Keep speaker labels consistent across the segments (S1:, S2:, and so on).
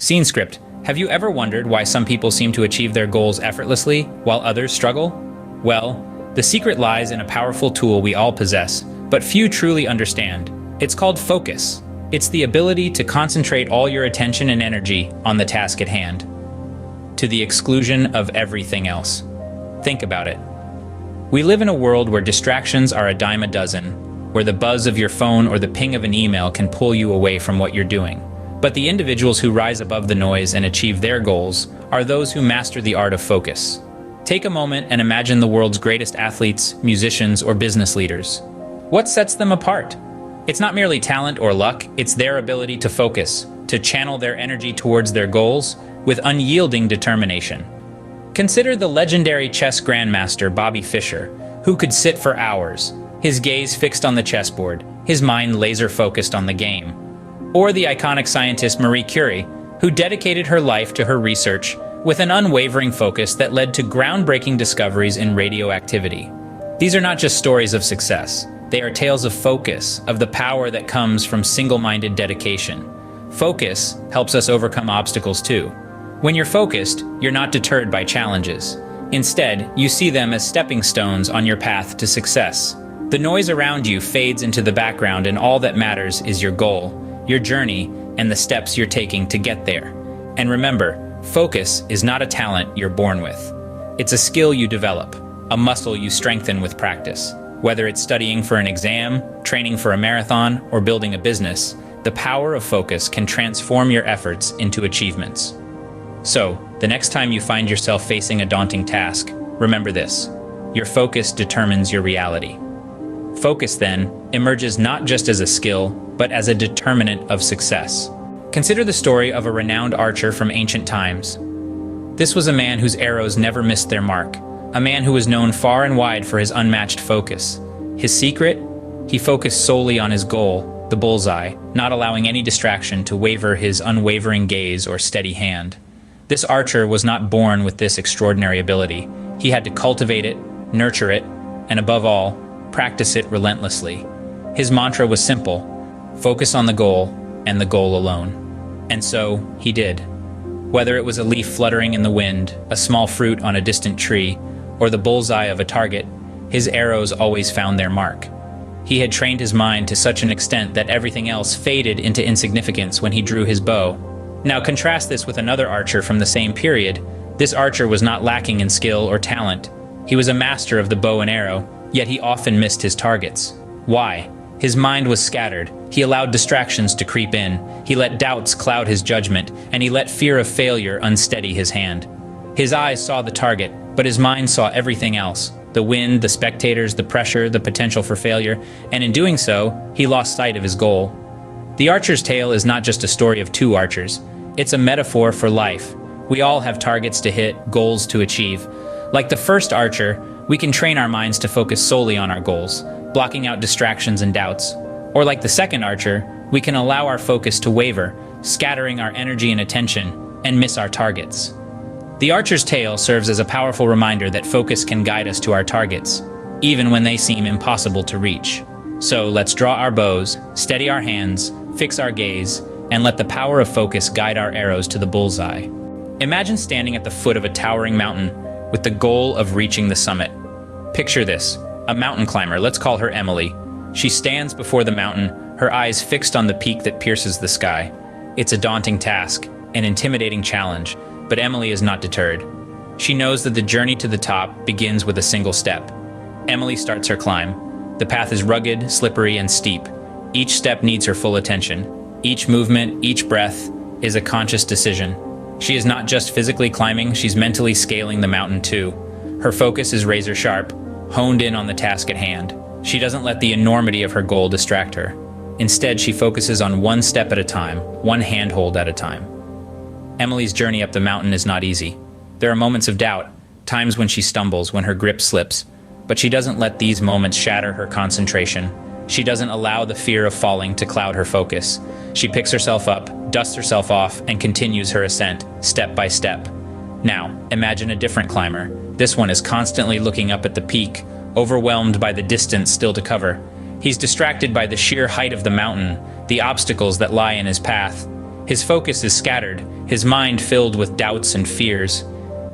S1: Scene script. Have you ever wondered why some people seem to achieve their goals effortlessly while others struggle? Well, the secret lies in a powerful tool we all possess, but few truly understand. It's called focus. It's the ability to concentrate all your attention and energy on the task at hand, to the exclusion of everything else. Think about it. We live in a world where distractions are a dime a dozen, where the buzz of your phone or the ping of an email can pull you away from what you're doing. But the individuals who rise above the noise and achieve their goals are those who master the art of focus. Take a moment and imagine the world's greatest athletes, musicians, or business leaders. What sets them apart? It's not merely talent or luck, it's their ability to focus, to channel their energy towards their goals with unyielding determination. Consider the legendary chess grandmaster Bobby Fischer, who could sit for hours, his gaze fixed on the chessboard, his mind laser-focused on the game. Or the iconic scientist Marie Curie, who dedicated her life to her research with an unwavering focus that led to groundbreaking discoveries in radioactivity. These are not just stories of success. They are tales of focus, of the power that comes from single-minded dedication. Focus helps us overcome obstacles too. When you're focused, you're not deterred by challenges. Instead, you see them as stepping stones on your path to success. The noise around you fades into the background, and all that matters is your goal, your journey, and the steps you're taking to get there. And remember, focus is not a talent you're born with. It's a skill you develop, a muscle you strengthen with practice. Whether it's studying for an exam, training for a marathon, or building a business, the power of focus can transform your efforts into achievements. So, the next time you find yourself facing a daunting task, remember this: your focus determines your reality. Focus, then, emerges not just as a skill, but as a determinant of success. Consider the story of a renowned archer from ancient times. This was a man whose arrows never missed their mark, a man who was known far and wide for his unmatched focus. His secret? He focused solely on his goal, the bullseye, not allowing any distraction to waver his unwavering gaze or steady hand. This archer was not born with this extraordinary ability. He had to cultivate it, nurture it, and above all, practice it relentlessly. His mantra was simple: focus on the goal, and the goal alone. And so, he did. Whether it was a leaf fluttering in the wind, a small fruit on a distant tree, or the bullseye of a target, his arrows always found their mark. He had trained his mind to such an extent that everything else faded into insignificance when he drew his bow. Now contrast this with another archer from the same period. This archer was not lacking in skill or talent. He was a master of the bow and arrow, yet he often missed his targets. Why? His mind was scattered. He allowed distractions to creep in. He let doubts cloud his judgment, and he let fear of failure unsteady his hand. His eyes saw the target, but his mind saw everything else: the wind, the spectators, the pressure, the potential for failure, and in doing so, he lost sight of his goal. The archer's tale is not just a story of two archers. It's a metaphor for life. We all have targets to hit, goals to achieve. Like the first archer, we can train our minds to focus solely on our goals, blocking out distractions and doubts. Or like the second archer, we can allow our focus to waver, scattering our energy and attention, and miss our targets. The archer's tale serves as a powerful reminder that focus can guide us to our targets, even when they seem impossible to reach. So let's draw our bows, steady our hands, fix our gaze, and let the power of focus guide our arrows to the bullseye. Imagine standing at the foot of a towering mountain with the goal of reaching the summit. Picture this: a mountain climber, let's call her Emily. She stands before the mountain, her eyes fixed on the peak that pierces the sky. It's a daunting task, an intimidating challenge, but Emily is not deterred. She knows that the journey to the top begins with a single step. Emily starts her climb. The path is rugged, slippery, and steep. Each step needs her full attention. Each movement, each breath, is a conscious decision. She is not just physically climbing, she's mentally scaling the mountain too. Her focus is razor sharp, honed in on the task at hand. She doesn't let the enormity of her goal distract her. Instead, she focuses on one step at a time, one handhold at a time. Emily's journey up the mountain is not easy. There are moments of doubt, times when she stumbles, when her grip slips, but she doesn't let these moments shatter her concentration. She doesn't allow the fear of falling to cloud her focus. She picks herself up, dusts herself off, and continues her ascent, step by step. Now, imagine a different climber. This one is constantly looking up at the peak, overwhelmed by the distance still to cover. He's distracted by the sheer height of the mountain, the obstacles that lie in his path. His focus is scattered, his mind filled with doubts and fears.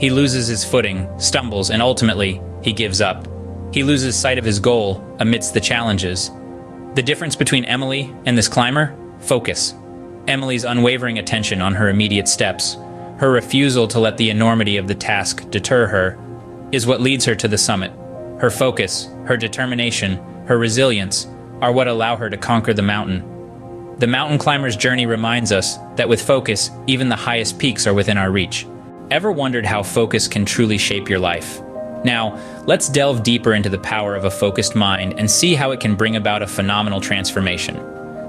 S1: He loses his footing, stumbles, and ultimately, he gives up. He loses sight of his goal amidst the challenges. The difference between Emily and this climber? Focus. Emily's unwavering attention on her immediate steps, her refusal to let the enormity of the task deter her, is what leads her to the summit. Her focus, her determination, her resilience are what allow her to conquer the mountain. The mountain climber's journey reminds us that with focus, even the highest peaks are within our reach. Ever wondered how focus can truly shape your life? Now, let's delve deeper into the power of a focused mind and see how it can bring about a phenomenal transformation.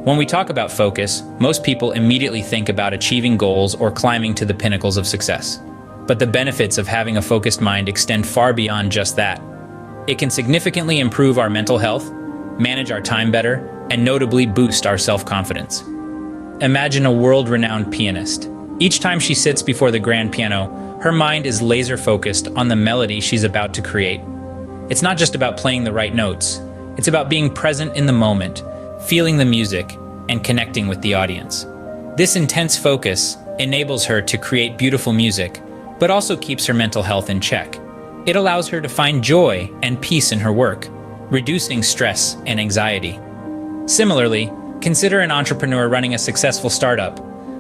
S1: When we talk about focus, most people immediately think about achieving goals or climbing to the pinnacles of success. But the benefits of having a focused mind extend far beyond just that. It can significantly improve our mental health, manage our time better, and notably boost our self-confidence. Imagine a world-renowned pianist. Each time she sits before the grand piano, her mind is laser-focused on the melody she's about to create. It's not just about playing the right notes. It's about being present in the moment, feeling the music, and connecting with the audience. This intense focus enables her to create beautiful music, but also keeps her mental health in check. It allows her to find joy and peace in her work, reducing stress and anxiety. Similarly, consider an entrepreneur running a successful startup.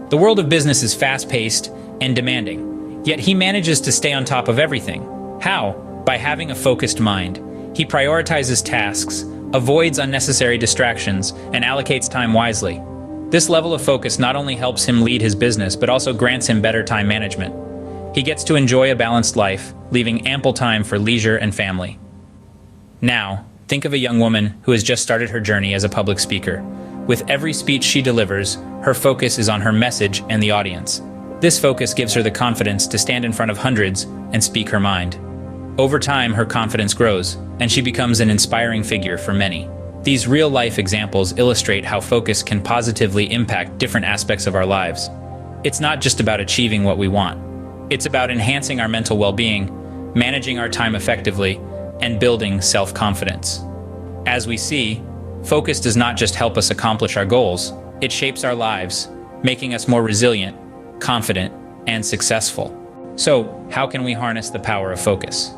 S1: The world of business is fast-paced and demanding, yet he manages to stay on top of everything. How? By having a focused mind. He prioritizes tasks, avoids unnecessary distractions, and allocates time wisely. This level of focus not only helps him lead his business, but also grants him better time management. He gets to enjoy a balanced life, leaving ample time for leisure and family. Now, think of a young woman who has just started her journey as a public speaker. With every speech she delivers, her focus is on her message and the audience. This focus gives her the confidence to stand in front of hundreds and speak her mind. Over time, her confidence grows, and she becomes an inspiring figure for many. These real-life examples illustrate how focus can positively impact different aspects of our lives. It's not just about achieving what we want. It's about enhancing our mental well-being, managing our time effectively, and building self-confidence. As we see, focus does not just help us accomplish our goals, it shapes our lives, making us more resilient, confident, and successful. So, how can we harness the power of focus?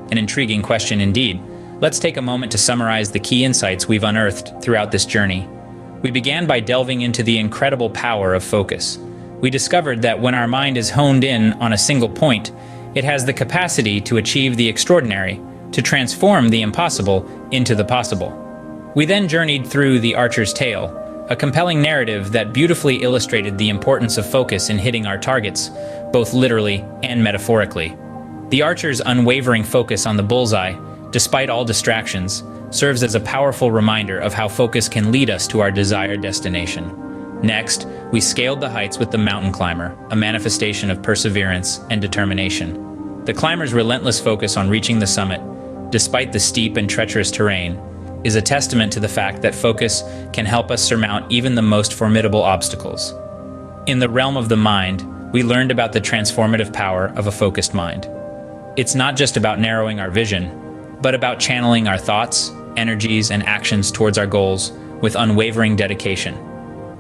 S1: An intriguing question indeed. Let's take a moment to summarize the key insights we've unearthed throughout this journey. We began by delving into the incredible power of focus. We discovered that when our mind is honed in on a single point, it has the capacity to achieve the extraordinary, to transform the impossible into the possible. We then journeyed through The Archer's Tale, a compelling narrative that beautifully illustrated the importance of focus in hitting our targets, both literally and metaphorically. The archer's unwavering focus on the bullseye, despite all distractions, serves as a powerful reminder of how focus can lead us to our desired destination. Next, we scaled the heights with the mountain climber, a manifestation of perseverance and determination. The climber's relentless focus on reaching the summit, despite the steep and treacherous terrain, is a testament to the fact that focus can help us surmount even the most formidable obstacles. In the realm of the mind, we learned about the transformative power of a focused mind. It's not just about narrowing our vision, but about channeling our thoughts, energies, and actions towards our goals with unwavering dedication.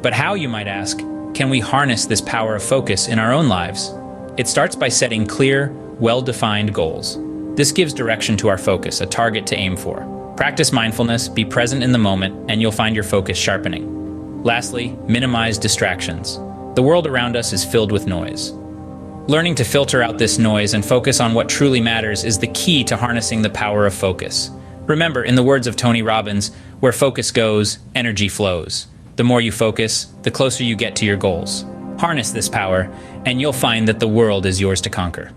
S1: But how, you might ask, can we harness this power of focus in our own lives? It starts by setting clear, well-defined goals. This gives direction to our focus, a target to aim for. Practice mindfulness, be present in the moment, and you'll find your focus sharpening. Lastly, minimize distractions. The world around us is filled with noise. Learning to filter out this noise and focus on what truly matters is the key to harnessing the power of focus. Remember, in the words of Tony Robbins, where focus goes, energy flows. The more you focus, the closer you get to your goals. Harness this power, and you'll find that the world is yours to conquer.